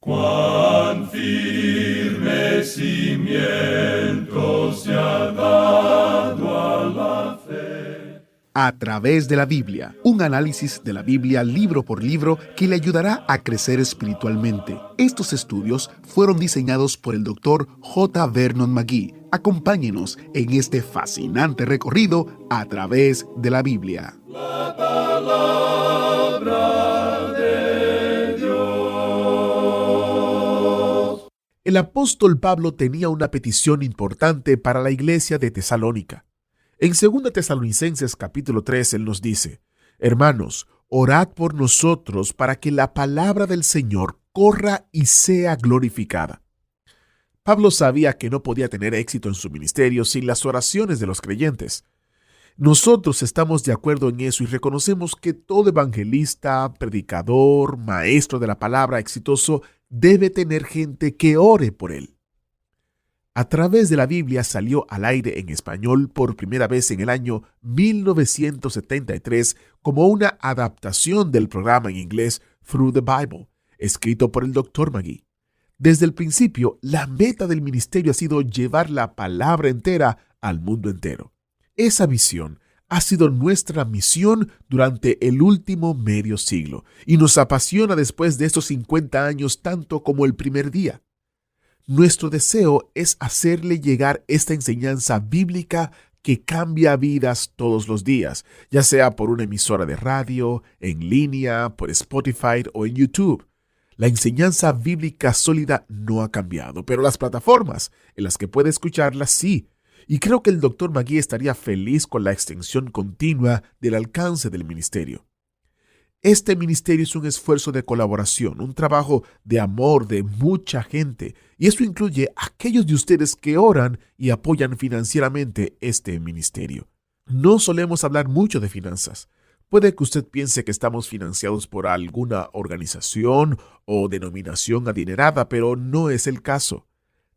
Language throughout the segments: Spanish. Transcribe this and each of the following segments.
Cuán firme cimiento se ha dado a la fe. A través de la Biblia, un análisis de la Biblia libro por libro que le ayudará a crecer espiritualmente. Estos estudios fueron diseñados por el Dr. J. Vernon McGee. Acompáñenos en este fascinante recorrido a través de la Biblia. La palabra de Dios. El apóstol Pablo tenía una petición importante para la iglesia de Tesalónica. En 2 Tesalonicenses capítulo 3 él nos dice: Hermanos, orad por nosotros para que la palabra del Señor corra y sea glorificada. Pablo sabía que no podía tener éxito en su ministerio sin las oraciones de los creyentes. Nosotros estamos de acuerdo en eso y reconocemos que todo evangelista, predicador, maestro de la palabra exitoso debe tener gente que ore por él. A través de la Biblia salió al aire en español por primera vez en el año 1973 como una adaptación del programa en inglés Through the Bible, escrito por el Dr. McGee. Desde el principio, la meta del ministerio ha sido llevar la palabra entera al mundo entero. Esa visión ha sido nuestra misión durante el último medio siglo y nos apasiona después de estos 50 años tanto como el primer día. Nuestro deseo es hacerle llegar esta enseñanza bíblica que cambia vidas todos los días, ya sea por una emisora de radio, en línea, por Spotify o en YouTube. La enseñanza bíblica sólida no ha cambiado, pero las plataformas en las que puede escucharla sí. Y creo que el Dr. McGee estaría feliz con la extensión continua del alcance del ministerio. Este ministerio es un esfuerzo de colaboración, un trabajo de amor de mucha gente, y eso incluye a aquellos de ustedes que oran y apoyan financieramente este ministerio. No solemos hablar mucho de finanzas. Puede que usted piense que estamos financiados por alguna organización o denominación adinerada, pero no es el caso.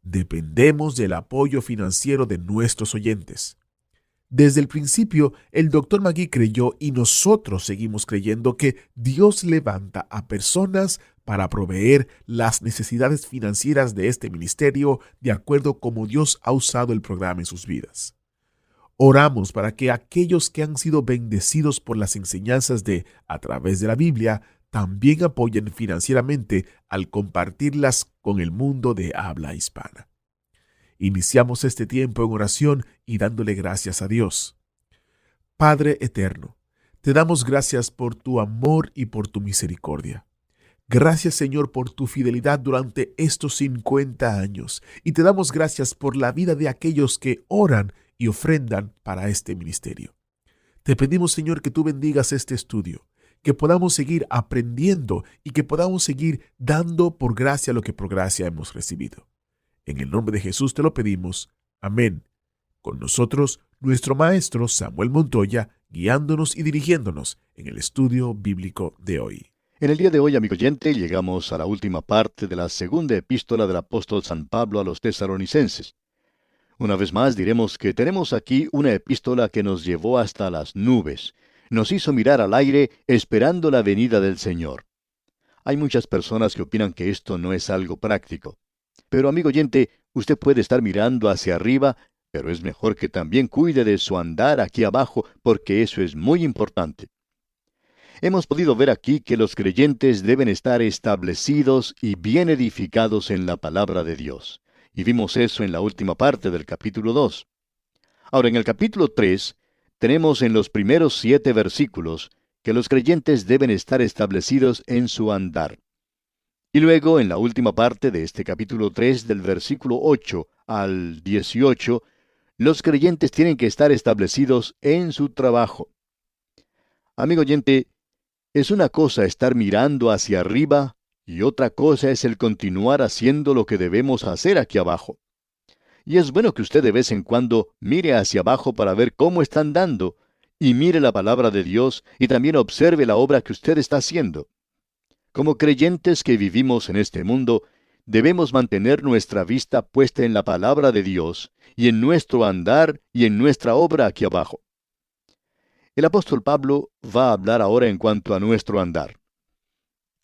Dependemos del apoyo financiero de nuestros oyentes. Desde el principio, el Dr. McGee creyó y nosotros seguimos creyendo que Dios levanta a personas para proveer las necesidades financieras de este ministerio de acuerdo como Dios ha usado el programa en sus vidas. Oramos para que aquellos que han sido bendecidos por las enseñanzas de A través de la Biblia también apoyen financieramente al compartirlas con el mundo de habla hispana. Iniciamos este tiempo en oración y dándole gracias a Dios. Padre eterno, te damos gracias por tu amor y por tu misericordia. Gracias, Señor, por tu fidelidad durante estos 50 años y te damos gracias por la vida de aquellos que oran y ofrendan para este ministerio. Te pedimos, Señor, que tú bendigas este estudio, que podamos seguir aprendiendo y que podamos seguir dando por gracia lo que por gracia hemos recibido. En el nombre de Jesús te lo pedimos. Amén. Con nosotros, nuestro maestro Samuel Montoya, guiándonos y dirigiéndonos en el estudio bíblico de hoy. En el día de hoy, amigo oyente, llegamos a la última parte de la segunda epístola del apóstol San Pablo a los tesalonicenses. Una vez más diremos que tenemos aquí una epístola que nos llevó hasta las nubes. Nos hizo mirar al aire esperando la venida del Señor. Hay muchas personas que opinan que esto no es algo práctico. Pero, amigo oyente, usted puede estar mirando hacia arriba, pero es mejor que también cuide de su andar aquí abajo, porque eso es muy importante. Hemos podido ver aquí que los creyentes deben estar establecidos y bien edificados en la palabra de Dios. Y vimos eso en la última parte del capítulo 2. Ahora, en el capítulo 3, tenemos en los primeros 7 versículos que los creyentes deben estar establecidos en su andar. Y luego, en la última parte de este capítulo 3, del versículo 8 al 18, los creyentes tienen que estar establecidos en su trabajo. Amigo oyente, es una cosa estar mirando hacia arriba y otra cosa es el continuar haciendo lo que debemos hacer aquí abajo. Y es bueno que usted de vez en cuando mire hacia abajo para ver cómo están dando, y mire la palabra de Dios y también observe la obra que usted está haciendo. Como creyentes que vivimos en este mundo, debemos mantener nuestra vista puesta en la palabra de Dios y en nuestro andar y en nuestra obra aquí abajo. El apóstol Pablo va a hablar ahora en cuanto a nuestro andar.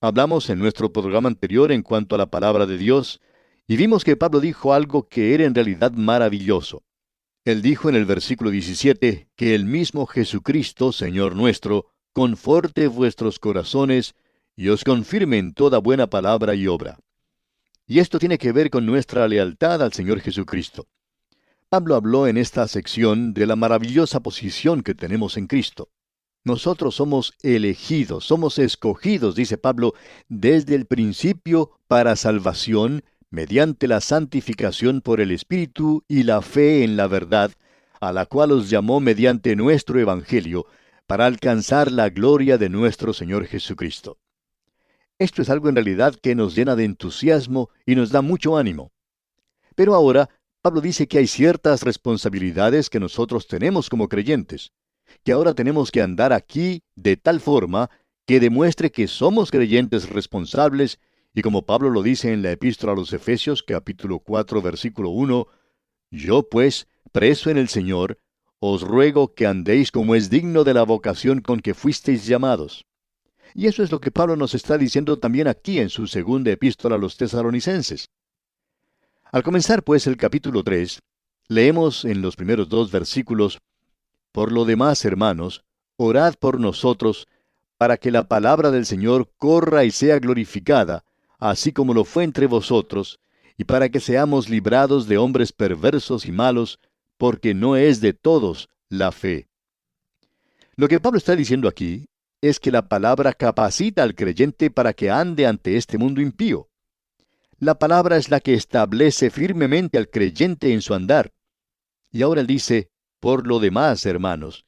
Hablamos en nuestro programa anterior en cuanto a la palabra de Dios, y vimos que Pablo dijo algo que era en realidad maravilloso. Él dijo en el versículo 17 que el mismo Jesucristo, Señor nuestro, conforte vuestros corazones y os confirme en toda buena palabra y obra. Y esto tiene que ver con nuestra lealtad al Señor Jesucristo. Pablo habló en esta sección de la maravillosa posición que tenemos en Cristo. Nosotros somos elegidos, somos escogidos, dice Pablo, desde el principio para salvación, mediante la santificación por el Espíritu y la fe en la verdad, a la cual os llamó mediante nuestro Evangelio, para alcanzar la gloria de nuestro Señor Jesucristo. Esto es algo en realidad que nos llena de entusiasmo y nos da mucho ánimo. Pero ahora, Pablo dice que hay ciertas responsabilidades que nosotros tenemos como creyentes, que ahora tenemos que andar aquí de tal forma que demuestre que somos creyentes responsables, y como Pablo lo dice en la epístola a los Efesios, capítulo 4, versículo 1, yo pues, preso en el Señor, os ruego que andéis como es digno de la vocación con que fuisteis llamados. Y eso es lo que Pablo nos está diciendo también aquí en su segunda epístola a los Tesalonicenses. Al comenzar pues el capítulo 3, leemos en los primeros 2 versículos, por lo demás, hermanos, orad por nosotros, para que la palabra del Señor corra y sea glorificada, así como lo fue entre vosotros, y para que seamos librados de hombres perversos y malos, porque no es de todos la fe. Lo que Pablo está diciendo aquí es que la palabra capacita al creyente para que ande ante este mundo impío. La palabra es la que establece firmemente al creyente en su andar. Y ahora él dice, por lo demás, hermanos.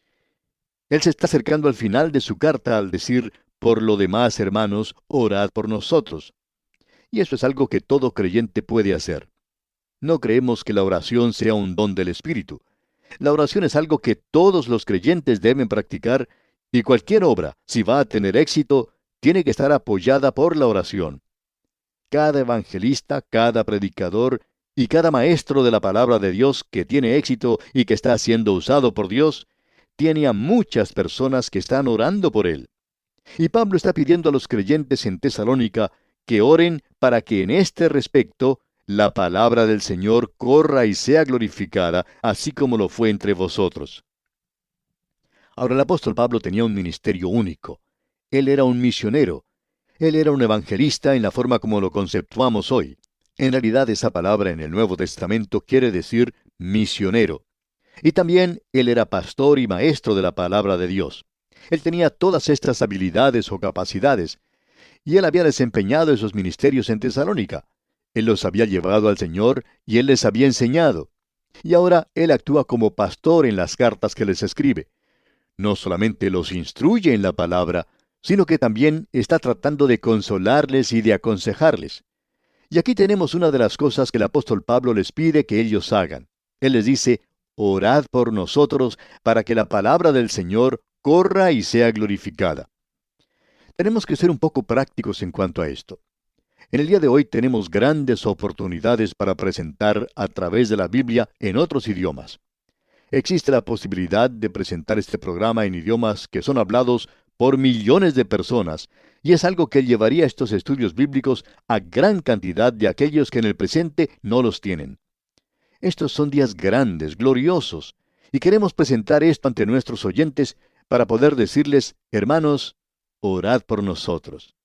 Él se está acercando al final de su carta al decir, por lo demás, hermanos, orad por nosotros. Y eso es algo que todo creyente puede hacer. No creemos que la oración sea un don del Espíritu. La oración es algo que todos los creyentes deben practicar, y cualquier obra, si va a tener éxito, tiene que estar apoyada por la oración. Cada evangelista, cada predicador y cada maestro de la palabra de Dios que tiene éxito y que está siendo usado por Dios, tiene a muchas personas que están orando por él. Y Pablo está pidiendo a los creyentes en Tesalónica que oren para que en este respecto la palabra del Señor corra y sea glorificada, así como lo fue entre vosotros. Ahora, el apóstol Pablo tenía un ministerio único. Él era un misionero. Él era un evangelista en la forma como lo conceptuamos hoy. En realidad, esa palabra en el Nuevo Testamento quiere decir misionero. Y también él era pastor y maestro de la palabra de Dios. Él tenía todas estas habilidades o capacidades, y él había desempeñado esos ministerios en Tesalónica. Él los había llevado al Señor y él les había enseñado. Y ahora él actúa como pastor en las cartas que les escribe. No solamente los instruye en la palabra, sino que también está tratando de consolarles y de aconsejarles. Y aquí tenemos una de las cosas que el apóstol Pablo les pide que ellos hagan. Él les dice, orad por nosotros para que la palabra del Señor corra y sea glorificada. Tenemos que ser un poco prácticos en cuanto a esto. En el día de hoy tenemos grandes oportunidades para presentar a través de la Biblia en otros idiomas. Existe la posibilidad de presentar este programa en idiomas que son hablados por millones de personas, y es algo que llevaría estos estudios bíblicos a gran cantidad de aquellos que en el presente no los tienen. Estos son días grandes, gloriosos, y queremos presentar esto ante nuestros oyentes para poder decirles, hermanos, orad por nosotros.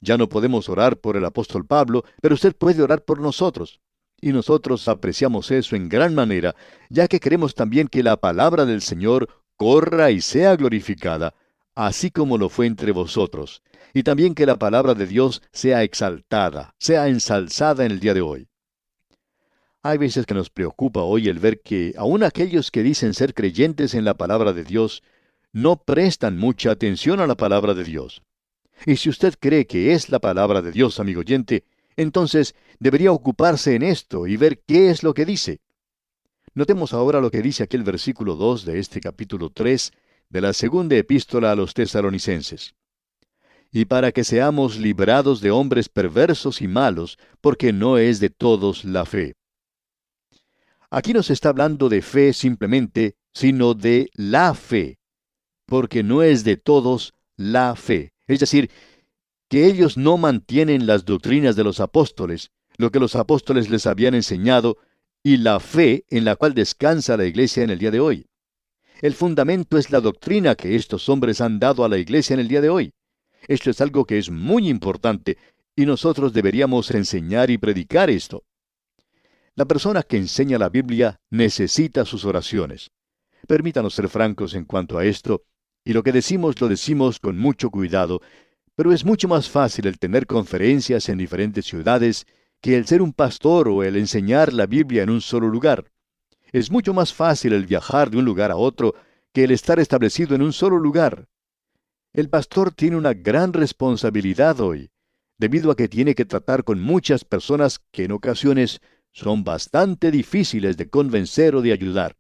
Ya no podemos orar por el apóstol Pablo, pero usted puede orar por nosotros. Y nosotros apreciamos eso en gran manera, ya que queremos también que la palabra del Señor corra y sea glorificada, así como lo fue entre vosotros, y también que la palabra de Dios sea exaltada, sea ensalzada en el día de hoy. Hay veces que nos preocupa hoy el ver que aun aquellos que dicen ser creyentes en la palabra de Dios, no prestan mucha atención a la palabra de Dios. Y si usted cree que es la palabra de Dios, amigo oyente, entonces debería ocuparse en esto y ver qué es lo que dice. Notemos ahora lo que dice aquí el versículo 2 de este capítulo 3 de la segunda epístola a los Tesalonicenses. Y para que seamos librados de hombres perversos y malos, porque no es de todos la fe. Aquí no se está hablando de fe simplemente, sino de la fe, porque no es de todos la fe. Es decir, que ellos no mantienen las doctrinas de los apóstoles, lo que los apóstoles les habían enseñado, y la fe en la cual descansa la iglesia en el día de hoy. El fundamento es la doctrina que estos hombres han dado a la iglesia en el día de hoy. Esto es algo que es muy importante, y nosotros deberíamos enseñar y predicar esto. La persona que enseña la Biblia necesita sus oraciones. Permítanos ser francos en cuanto a esto, y lo que decimos lo decimos con mucho cuidado, pero es mucho más fácil el tener conferencias en diferentes ciudades que el ser un pastor o el enseñar la Biblia en un solo lugar. Es mucho más fácil el viajar de un lugar a otro que el estar establecido en un solo lugar. El pastor tiene una gran responsabilidad hoy, debido a que tiene que tratar con muchas personas que en ocasiones son bastante difíciles de convencer o de ayudar.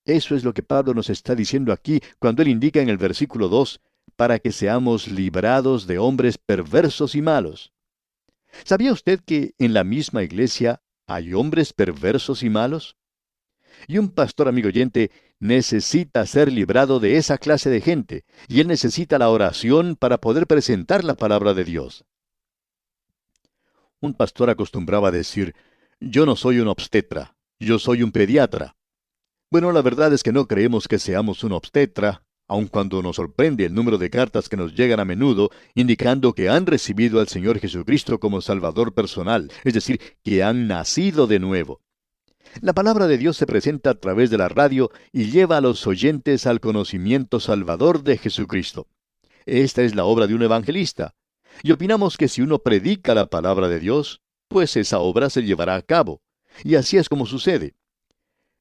Eso es lo que Pablo nos está diciendo aquí cuando él indica en el versículo 2, para que seamos librados de hombres perversos y malos. ¿Sabía usted que en la misma iglesia hay hombres perversos y malos? Y un pastor, amigo oyente, necesita ser librado de esa clase de gente, y él necesita la oración para poder presentar la palabra de Dios. Un pastor acostumbraba a decir, yo no soy un obstetra, yo soy un pediatra. Bueno, la verdad es que no creemos que seamos un obstetra, aun cuando nos sorprende el número de cartas que nos llegan a menudo indicando que han recibido al Señor Jesucristo como Salvador personal, es decir, que han nacido de nuevo. La palabra de Dios se presenta a través de la radio y lleva a los oyentes al conocimiento salvador de Jesucristo. Esta es la obra de un evangelista. Y opinamos que si uno predica la palabra de Dios, pues esa obra se llevará a cabo. Y así es como sucede.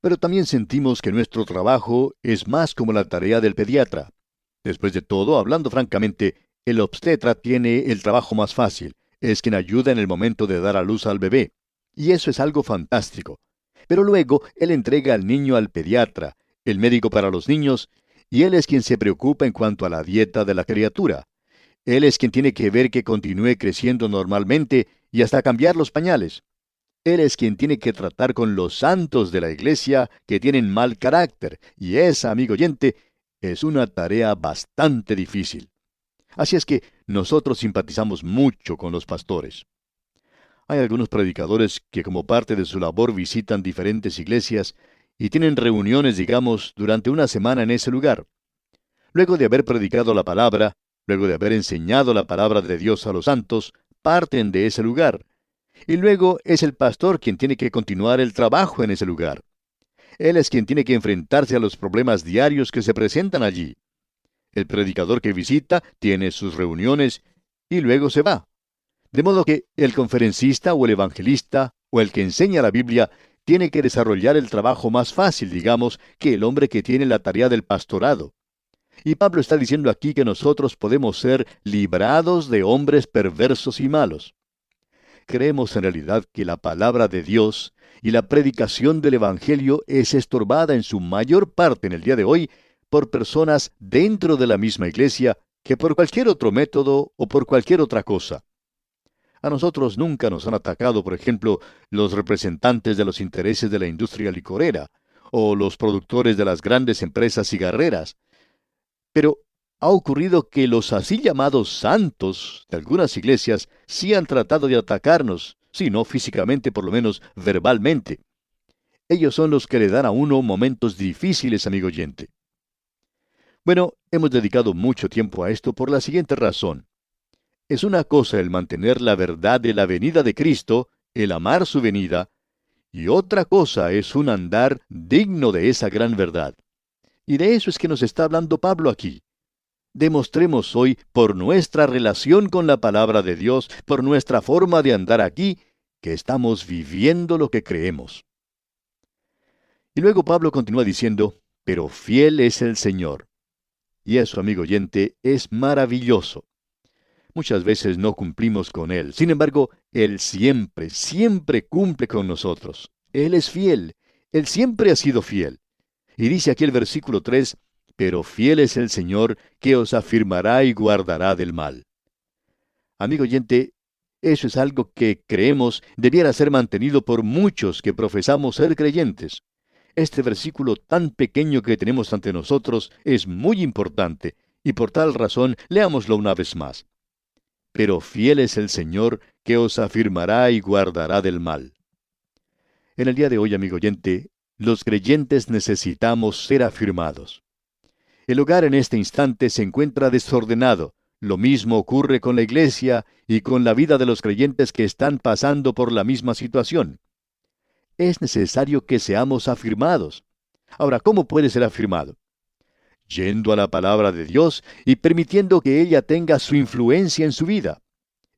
Pero también sentimos que nuestro trabajo es más como la tarea del pediatra. Después de todo, hablando francamente, el obstetra tiene el trabajo más fácil. Es quien ayuda en el momento de dar a luz al bebé. Y eso es algo fantástico. Pero luego, él entrega al niño al pediatra, el médico para los niños, y él es quien se preocupa en cuanto a la dieta de la criatura. Él es quien tiene que ver que continúe creciendo normalmente y hasta cambiar los pañales. Él es quien tiene que tratar con los santos de la iglesia que tienen mal carácter, y esa, amigo oyente, es una tarea bastante difícil. Así es que nosotros simpatizamos mucho con los pastores. Hay algunos predicadores que como parte de su labor visitan diferentes iglesias y tienen reuniones, digamos, durante una semana en ese lugar. Luego de haber predicado la palabra, luego de haber enseñado la palabra de Dios a los santos, parten de ese lugar. Y luego es el pastor quien tiene que continuar el trabajo en ese lugar. Él es quien tiene que enfrentarse a los problemas diarios que se presentan allí. El predicador que visita tiene sus reuniones y luego se va. De modo que el conferencista o el evangelista o el que enseña la Biblia tiene que desarrollar el trabajo más fácil, digamos, que el hombre que tiene la tarea del pastorado. Y Pablo está diciendo aquí que nosotros podemos ser librados de hombres perversos y malos. Creemos en realidad que la palabra de Dios y la predicación del Evangelio es estorbada en su mayor parte en el día de hoy por personas dentro de la misma iglesia que por cualquier otro método o por cualquier otra cosa. A nosotros nunca nos han atacado, por ejemplo, los representantes de los intereses de la industria licorera o los productores de las grandes empresas cigarreras. Pero ha ocurrido que los así llamados santos de algunas iglesias sí han tratado de atacarnos, si no físicamente, por lo menos verbalmente. Ellos son los que le dan a uno momentos difíciles, amigo oyente. Bueno, hemos dedicado mucho tiempo a esto por la siguiente razón. Es una cosa el mantener la verdad de la venida de Cristo, el amar su venida, y otra cosa es un andar digno de esa gran verdad. Y de eso es que nos está hablando Pablo aquí. Demostremos hoy, por nuestra relación con la palabra de Dios, por nuestra forma de andar aquí, que estamos viviendo lo que creemos. Y luego Pablo continúa diciendo, pero fiel es el Señor. Y eso, amigo oyente, es maravilloso. Muchas veces no cumplimos con Él. Sin embargo, Él siempre, siempre cumple con nosotros. Él es fiel. Él siempre ha sido fiel. Y dice aquí el versículo 3, pero fiel es el Señor que os afirmará y guardará del mal. Amigo oyente, eso es algo que creemos debiera ser mantenido por muchos que profesamos ser creyentes. Este versículo tan pequeño que tenemos ante nosotros es muy importante, y por tal razón leámoslo una vez más. pero fiel es el Señor, que os afirmará y guardará del mal. En el día de hoy, amigo oyente, los creyentes necesitamos ser afirmados. El hogar en este instante se encuentra desordenado. Lo mismo ocurre con la iglesia y con la vida de los creyentes que están pasando por la misma situación. Es necesario que seamos afirmados. Ahora, ¿cómo puede ser afirmado? Yendo a la palabra de Dios y permitiendo que ella tenga su influencia en su vida.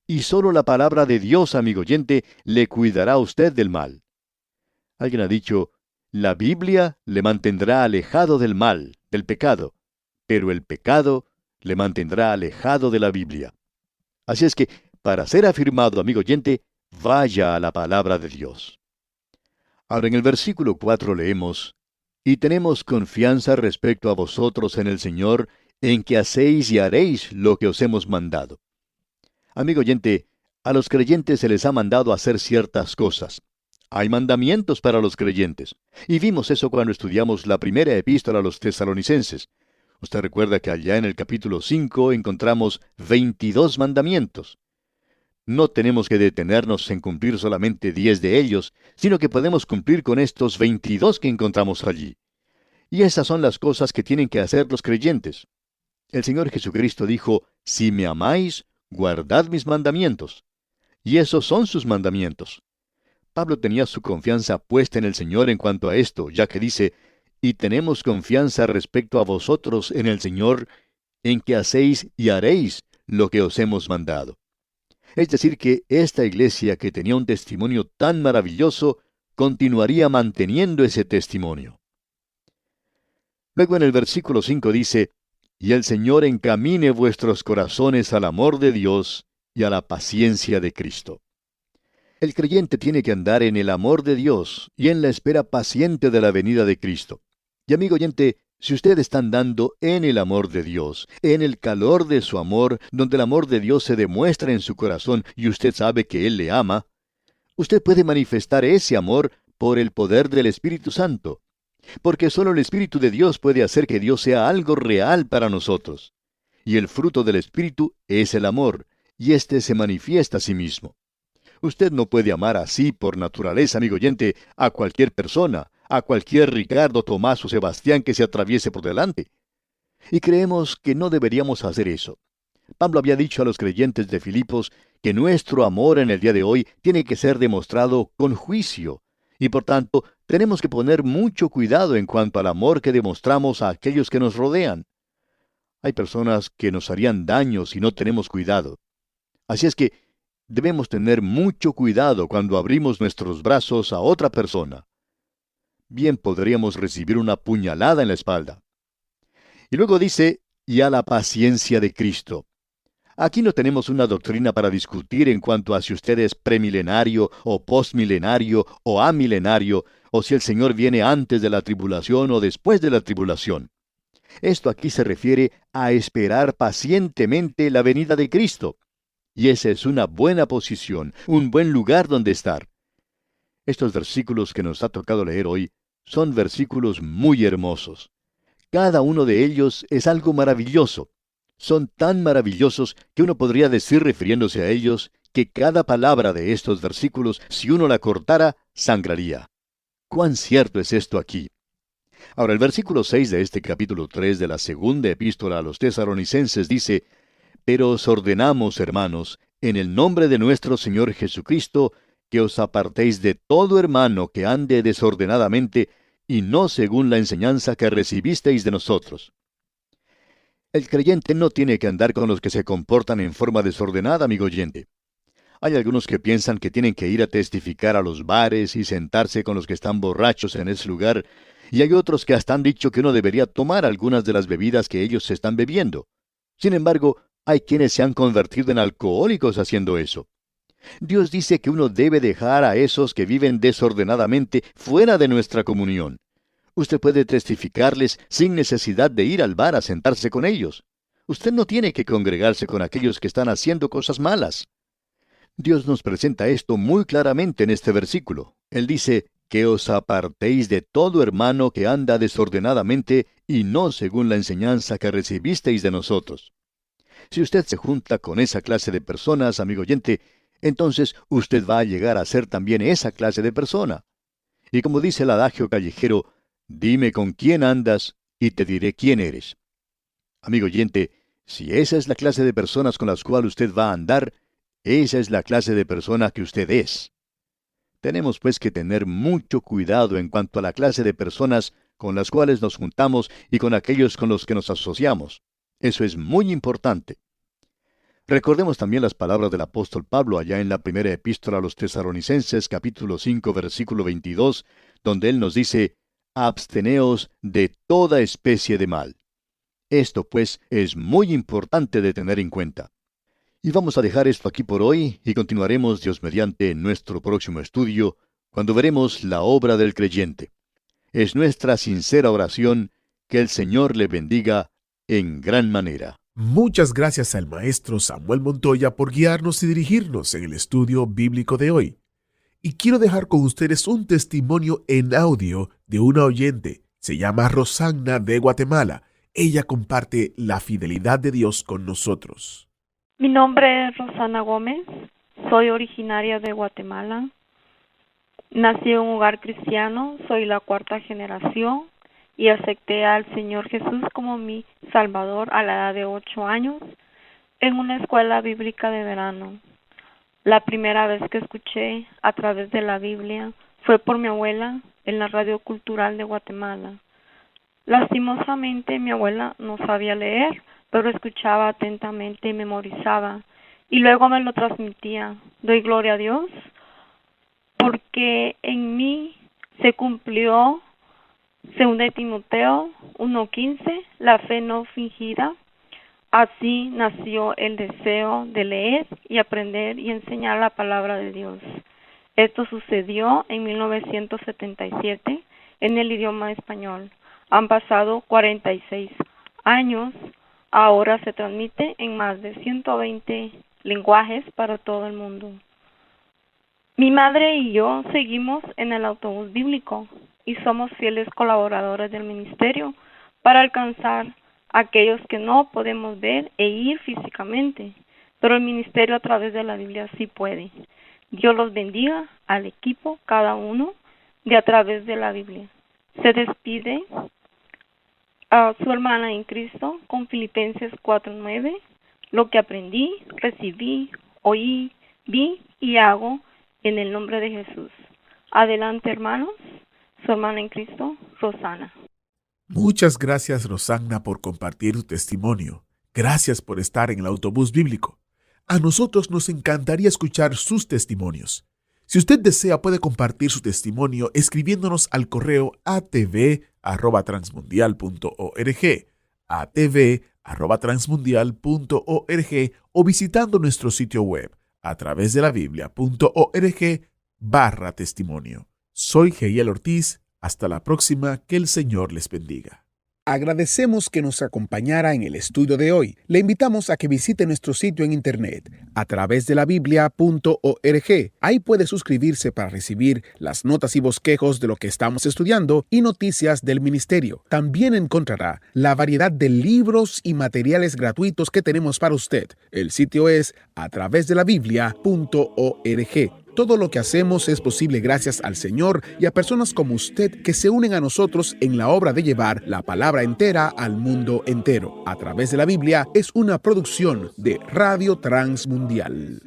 Y solo la palabra de Dios, amigo oyente, le cuidará a usted del mal. Alguien ha dicho, la Biblia le mantendrá alejado del mal, del pecado, pero el pecado le mantendrá alejado de la Biblia. Así es que, para ser afirmado, amigo oyente, vaya a la palabra de Dios. Ahora en el versículo 4 leemos, y tenemos confianza respecto a vosotros en el Señor, en que hacéis y haréis lo que os hemos mandado. Amigo oyente, a los creyentes se les ha mandado hacer ciertas cosas. Hay mandamientos para los creyentes. Y vimos eso cuando estudiamos la primera epístola a los tesalonicenses. Usted recuerda que allá en el capítulo 5 encontramos 22 mandamientos. No tenemos que detenernos en cumplir solamente 10 de ellos, sino que podemos cumplir con estos 22 que encontramos allí. Y esas son las cosas que tienen que hacer los creyentes. El Señor Jesucristo dijo, si me amáis, guardad mis mandamientos. Y esos son sus mandamientos. Pablo tenía su confianza puesta en el Señor en cuanto a esto, ya que dice, y tenemos confianza respecto a vosotros en el Señor, en que hacéis y haréis lo que os hemos mandado. Es decir, que esta iglesia que tenía un testimonio tan maravilloso, continuaría manteniendo ese testimonio. Luego en el versículo 5 dice, y el Señor encamine vuestros corazones al amor de Dios y a la paciencia de Cristo. El creyente tiene que andar en el amor de Dios y en la espera paciente de la venida de Cristo. Y amigo oyente, si usted está andando en el amor de Dios, en el calor de su amor, donde el amor de Dios se demuestra en su corazón y usted sabe que Él le ama, usted puede manifestar ese amor por el poder del Espíritu Santo. Porque solo el Espíritu de Dios puede hacer que Dios sea algo real para nosotros. Y el fruto del Espíritu es el amor, y éste se manifiesta a sí mismo. Usted no puede amar así por naturaleza, amigo oyente, a cualquier persona, a cualquier Ricardo, Tomás o Sebastián que se atraviese por delante. Y creemos que no deberíamos hacer eso. Pablo había dicho a los creyentes de Filipos que nuestro amor en el día de hoy tiene que ser demostrado con juicio, y por tanto tenemos que poner mucho cuidado en cuanto al amor que demostramos a aquellos que nos rodean. Hay personas que nos harían daño si no tenemos cuidado. Así es que debemos tener mucho cuidado cuando abrimos nuestros brazos a otra persona. Bien podríamos recibir una puñalada en la espalda. Y luego dice, y a la paciencia de Cristo. Aquí no tenemos una doctrina para discutir en cuanto a si usted es premilenario o postmilenario o amilenario, o si el Señor viene antes de la tribulación o después de la tribulación. Esto aquí se refiere a esperar pacientemente la venida de Cristo. Y esa es una buena posición, un buen lugar donde estar. Estos versículos que nos ha tocado leer hoy son versículos muy hermosos. Cada uno de ellos es algo maravilloso. Son tan maravillosos que uno podría decir refiriéndose a ellos que cada palabra de estos versículos, si uno la cortara, sangraría. ¡Cuán cierto es esto aquí! Ahora, el versículo 6 de este capítulo 3 de la segunda epístola a los tesalonicenses dice, pero os ordenamos, hermanos, en el nombre de nuestro Señor Jesucristo, que os apartéis de todo hermano que ande desordenadamente, y no según la enseñanza que recibisteis de nosotros. El creyente no tiene que andar con los que se comportan en forma desordenada, amigo oyente. Hay algunos que piensan que tienen que ir a testificar a los bares y sentarse con los que están borrachos en ese lugar, y hay otros que hasta han dicho que uno debería tomar algunas de las bebidas que ellos se están bebiendo. Sin embargo, hay quienes se han convertido en alcohólicos haciendo eso. Dios dice que uno debe dejar a esos que viven desordenadamente fuera de nuestra comunión. Usted puede testificarles sin necesidad de ir al bar a sentarse con ellos. Usted no tiene que congregarse con aquellos que están haciendo cosas malas. Dios nos presenta esto muy claramente en este versículo. Él dice, que os apartéis de todo hermano que anda desordenadamente y no según la enseñanza que recibisteis de nosotros. Si usted se junta con esa clase de personas, amigo oyente, entonces usted va a llegar a ser también esa clase de persona. Y como dice el adagio callejero, dime con quién andas y te diré quién eres. Amigo oyente, si esa es la clase de personas con las cuales usted va a andar, esa es la clase de persona que usted es. Tenemos pues que tener mucho cuidado en cuanto a la clase de personas con las cuales nos juntamos y con aquellos con los que nos asociamos. Eso es muy importante. Recordemos también las palabras del apóstol Pablo allá en la primera epístola a los Tesalonicenses, capítulo 5, versículo 22, donde él nos dice, absteneos de toda especie de mal. Esto, pues, es muy importante de tener en cuenta. Y vamos a dejar esto aquí por hoy y continuaremos, Dios mediante, en nuestro próximo estudio, cuando veremos la obra del creyente. Es nuestra sincera oración que el Señor le bendiga en gran manera. Muchas gracias al maestro Samuel Montoya por guiarnos y dirigirnos en el estudio bíblico de hoy. Y quiero dejar con ustedes un testimonio en audio de una oyente. Se llama Rosagna de Guatemala. Ella comparte la fidelidad de Dios con nosotros. Mi nombre es Rosana Gómez. Soy originaria de Guatemala. Nací en un hogar cristiano. Soy la 4ª generación. Y acepté al Señor Jesús como mi Salvador a la edad de 8 años en una escuela bíblica de verano. La primera vez que escuché a través de la Biblia fue por mi abuela en la radio cultural de Guatemala. Lastimosamente mi abuela no sabía leer, pero escuchaba atentamente y memorizaba, y luego me lo transmitía. Doy gloria a Dios porque en mí se cumplió 2 Timoteo 1:15, la fe no fingida. Así nació el deseo de leer y aprender y enseñar la palabra de Dios. Esto sucedió en 1977 en el idioma español. Han pasado 46 años. Ahora se transmite en más de 120 lenguajes para todo el mundo. Mi madre y yo seguimos en el autobús bíblico y somos fieles colaboradores del ministerio para alcanzar a aquellos que no podemos ver e ir físicamente, pero el ministerio a través de la Biblia sí puede. Dios los bendiga al equipo, cada uno, de a través de la Biblia. Se despide a su hermana en Cristo con Filipenses 4:9, lo que aprendí, recibí, oí, vi y hago en el nombre de Jesús. Adelante, hermanos. Su hermana en Cristo, Rosana. Muchas gracias, Rosagna, por compartir tu testimonio. Gracias por estar en el autobús bíblico. A nosotros nos encantaría escuchar sus testimonios. Si usted desea, puede compartir su testimonio escribiéndonos al correo atv@transmundial.org, atv@transmundial.org, o visitando nuestro sitio web a través de la biblia.org/testimonio. Soy Geiel Ortiz. Hasta la próxima. Que el Señor les bendiga. Agradecemos que nos acompañara en el estudio de hoy. Le invitamos a que visite nuestro sitio en internet a través de la biblia.org. Ahí puede suscribirse para recibir las notas y bosquejos de lo que estamos estudiando y noticias del ministerio. También encontrará la variedad de libros y materiales gratuitos que tenemos para usted. El sitio es a través de la biblia.org. Todo lo que hacemos es posible gracias al Señor y a personas como usted que se unen a nosotros en la obra de llevar la palabra entera al mundo entero. A través de la Biblia es una producción de Radio Transmundial.